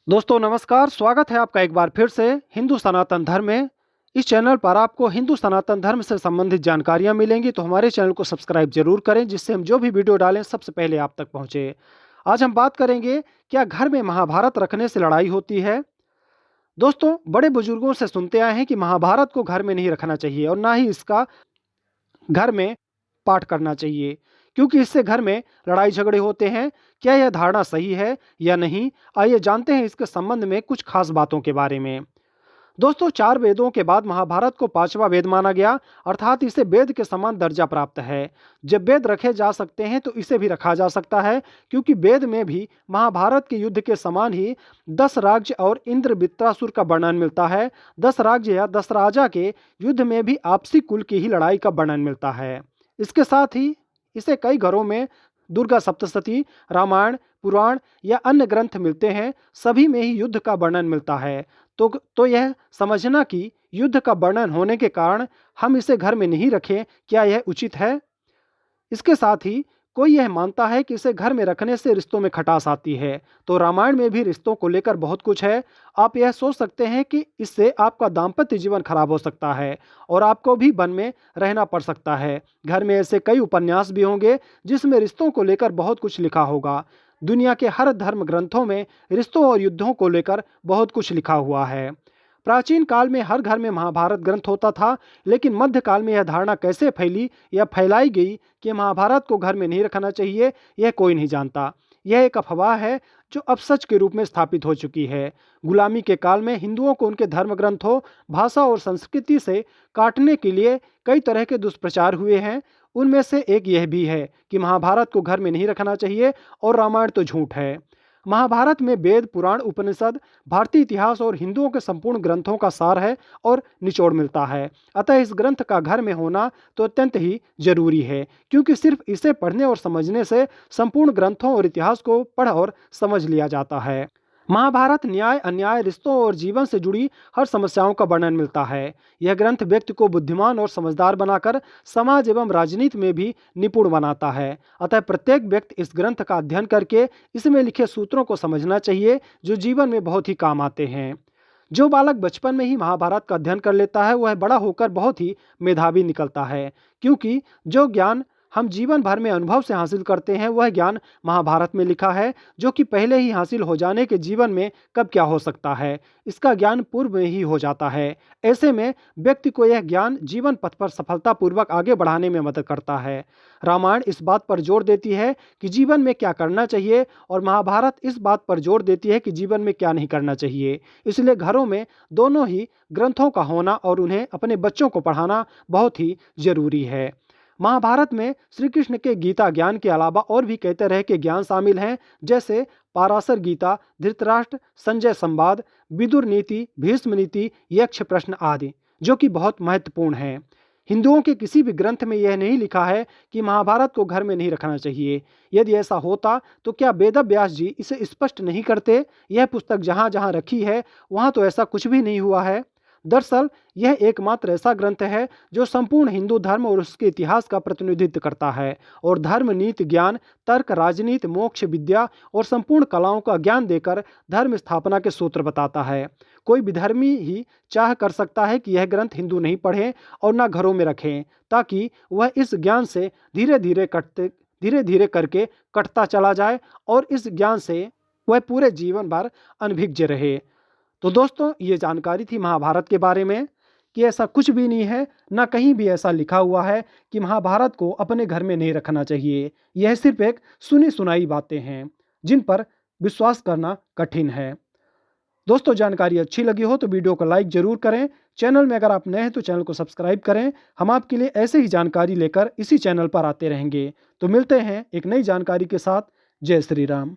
दोस्तों नमस्कार, स्वागत है आपका एक बार फिर से हिंदू सनातन धर्म में। इस चैनल पर आपको हिंदू सनातन धर्म से संबंधित जानकारियां मिलेंगी, तो हमारे चैनल को सब्सक्राइब जरूर करें, जिससे हम जो भी वीडियो डालें सबसे पहले आप तक पहुंचे। आज हम बात करेंगे, क्या घर में महाभारत रखने से लड़ाई होती है। दोस्तों, बड़े बुजुर्गों से सुनते आए हैं कि महाभारत को घर में नहीं रखना चाहिए और ना ही इसका घर में पाठ करना चाहिए, क्योंकि इससे घर में लड़ाई झगड़े होते हैं। क्या यह धारणा सही है या नहीं, आइए जानते हैं इसके संबंध में कुछ खास बातों के बारे में। दोस्तों, चार वेदों के बाद महाभारत को पांचवा वेद माना गया, अर्थात इसे वेद के समान दर्जा प्राप्त है। जब वेद रखे जा सकते हैं तो इसे भी रखा जा सकता है, क्योंकि वेद में भी महाभारत के युद्ध के समान ही 10 राज्य और इंद्र वृत्रासुर का वर्णन मिलता है। 10 राज्य या 10 राजा के युद्ध में भी आपसी कुल की ही लड़ाई का वर्णन मिलता है। इसके साथ ही इसे कई घरों में दुर्गा सप्तशती, रामायण, पुराण या अन्य ग्रंथ मिलते हैं, सभी में ही युद्ध का वर्णन मिलता है। तो यह समझना कि युद्ध का वर्णन होने के कारण हम इसे घर में नहीं रखें, क्या यह उचित है। इसके साथ ही कोई यह मानता है कि इसे घर में रखने से रिश्तों में खटास आती है, तो रामायण में भी रिश्तों को लेकर बहुत कुछ है। आप यह सोच सकते हैं कि इससे आपका दाम्पत्य जीवन खराब हो सकता है और आपको भी वन में रहना पड़ सकता है। घर में ऐसे कई उपन्यास भी होंगे जिसमें रिश्तों को लेकर बहुत कुछ लिखा होगा। दुनिया के हर धर्म ग्रंथों में रिश्तों और युद्धों को लेकर बहुत कुछ लिखा हुआ है। प्राचीन काल में हर घर में महाभारत ग्रंथ होता था, लेकिन मध्यकाल में यह धारणा कैसे फैली या फैलाई गई कि महाभारत को घर में नहीं रखना चाहिए, यह कोई नहीं जानता। यह एक अफवाह है जो अब सच के रूप में स्थापित हो चुकी है। गुलामी के काल में हिंदुओं को उनके धर्म ग्रंथों, भाषा और संस्कृति से काटने के लिए कई तरह के दुष्प्रचार हुए हैं। उनमें से एक यह भी है कि महाभारत को घर में नहीं रखना चाहिए और रामायण तो झूठ है। महाभारत में वेद, पुराण, उपनिषद, भारतीय इतिहास और हिंदुओं के संपूर्ण ग्रंथों का सार है और निचोड़ मिलता है। अतः इस ग्रंथ का घर में होना तो अत्यंत ही जरूरी है, क्योंकि सिर्फ इसे पढ़ने और समझने से संपूर्ण ग्रंथों और इतिहास को पढ़ और समझ लिया जाता है। महाभारत न्याय, अन्याय, रिश्तों और जीवन से जुड़ी हर समस्याओं का वर्णन मिलता है। यह ग्रंथ व्यक्ति को बुद्धिमान और समझदार बनाकर समाज एवं राजनीति में भी निपुण बनाता है। अतः प्रत्येक व्यक्ति इस ग्रंथ का अध्ययन करके इसमें लिखे सूत्रों को समझना चाहिए, जो जीवन में बहुत ही काम आते हैं। जो बालक बचपन में ही महाभारत का अध्ययन कर लेता है, वह बड़ा होकर बहुत ही मेधावी निकलता है, क्योंकि जो ज्ञान हम जीवन भर में अनुभव से हासिल करते हैं, वह ज्ञान महाभारत में लिखा है, जो कि पहले ही हासिल हो जाने के जीवन में कब क्या हो सकता है, इसका ज्ञान पूर्व में ही हो जाता है। ऐसे में व्यक्ति को यह ज्ञान जीवन पथ पर सफलतापूर्वक आगे बढ़ाने में मदद करता है। रामायण इस बात पर जोर देती है कि जीवन में क्या करना चाहिए, और महाभारत इस बात पर जोर देती है कि जीवन में क्या नहीं करना चाहिए। इसलिए घरों में दोनों ही ग्रंथों का होना और उन्हें अपने बच्चों को पढ़ाना बहुत ही जरूरी है। महाभारत में श्री कृष्ण के गीता ज्ञान के अलावा और भी कई तरह के ज्ञान शामिल हैं, जैसे पाराशर गीता, धृतराष्ट्र संजय संवाद, विदुर नीति, भीष्म नीति, यक्ष प्रश्न आदि, जो कि बहुत महत्वपूर्ण हैं। हिंदुओं के किसी भी ग्रंथ में यह नहीं लिखा है कि महाभारत को घर में नहीं रखना चाहिए। यदि ऐसा होता तो क्या वेद व्यास जी इसे स्पष्ट नहीं करते। यह पुस्तक जहाँ जहाँ रखी है वहाँ तो ऐसा कुछ भी नहीं हुआ है। दरअसल यह एकमात्र ऐसा ग्रंथ है जो संपूर्ण हिंदू धर्म और उसके इतिहास का प्रतिनिधित्व करता है, और धर्म, नीति, ज्ञान, तर्क, राजनीति, मोक्ष, विद्या और संपूर्ण कलाओं का ज्ञान देकर धर्म स्थापना के सूत्र बताता है। कोई विधर्मी ही चाह कर सकता है कि यह ग्रंथ हिंदू नहीं पढ़ें और ना घरों में रखें, ताकि वह इस ज्ञान से धीरे धीरे करके कटता चला जाए और इस ज्ञान से वह पूरे जीवन भर अनभिज्ञ रहे। तो दोस्तों, ये जानकारी थी महाभारत के बारे में कि ऐसा कुछ भी नहीं है, ना कहीं भी ऐसा लिखा हुआ है कि महाभारत को अपने घर में नहीं रखना चाहिए। यह सिर्फ एक सुनी सुनाई बातें हैं जिन पर विश्वास करना कठिन है। दोस्तों, जानकारी अच्छी लगी हो तो वीडियो को लाइक जरूर करें। चैनल में अगर आप नए हैं तो चैनल को सब्सक्राइब करें। हम आपके लिए ऐसे ही जानकारी लेकर इसी चैनल पर आते रहेंगे। तो मिलते हैं एक नई जानकारी के साथ। जय श्री राम।